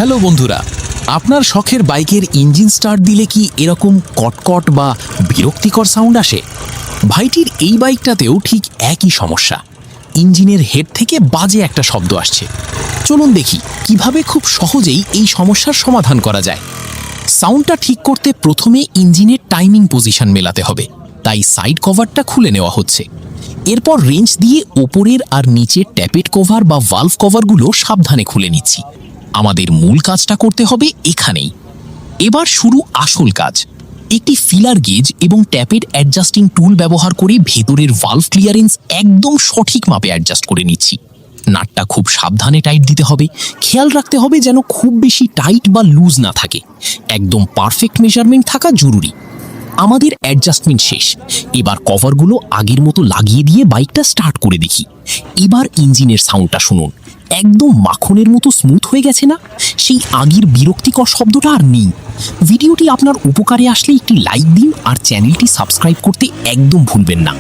Hello বন্ধুরা, আপনার শখের বাইকের ইঞ্জিন স্টার্ট দিলে কি এরকম কটকট বা বিরক্তিকর সাউন্ড আসে? ভাইটির এই বাইকটাতেও ঠিক একই সমস্যা। ইঞ্জিনের হেড থেকে বাজে একটা শব্দ আসছে। চলুন দেখি কিভাবে খুব সহজেই এই সমস্যার সমাধান করা যায়। সাউন্ডটা ঠিক করতে প্রথমে ইঞ্জিনের টাইমিং পজিশন মেলাতে হবে, তাই সাইড কভারটা খুলে নেওয়া হচ্ছে। এরপর রেঞ্চ দিয়ে ওপরের আর নিচের ট্যাপেট কভার বা ভালভ কভারগুলো সাবধানে খুলে নিচ্ছি। আমাদের মূল কাজটা করতে হবে এখানেই। এবার শুরু আসল কাজ। একটি ফিলার গেজ এবং ট্যাপের অ্যাডজাস্টিং টুল ব্যবহার করে ভেতরের ভালভ ক্লিয়ারেন্স একদম সঠিক মাপে অ্যাডজাস্ট করে নিচ্ছি। নাটটা খুব সাবধানে টাইট দিতে হবে। খেয়াল রাখতে হবে যেন খুব বেশি টাইট বা লুজ না থাকে। একদম পারফেক্ট মেজারমেন্ট থাকা জরুরি। আমাদের অ্যাডজাস্টমেন্ট শেষ। এবার কভারগুলো আগের মতো লাগিয়ে দিয়ে বাইকটা স্টার্ট করে দেখি। এবার ইঞ্জিনের সাউন্ডটা শুনুন, একদম মাখনের মতো স্মুথ হয়ে গেছে না? সেই আগের বিরক্তিকর শব্দটা আর নেই। ভিডিওটি আপনার উপকারে আসলে একটি লাইক দিন আর চ্যানেলটি সাবস্ক্রাইব করতে একদম ভুলবেন না।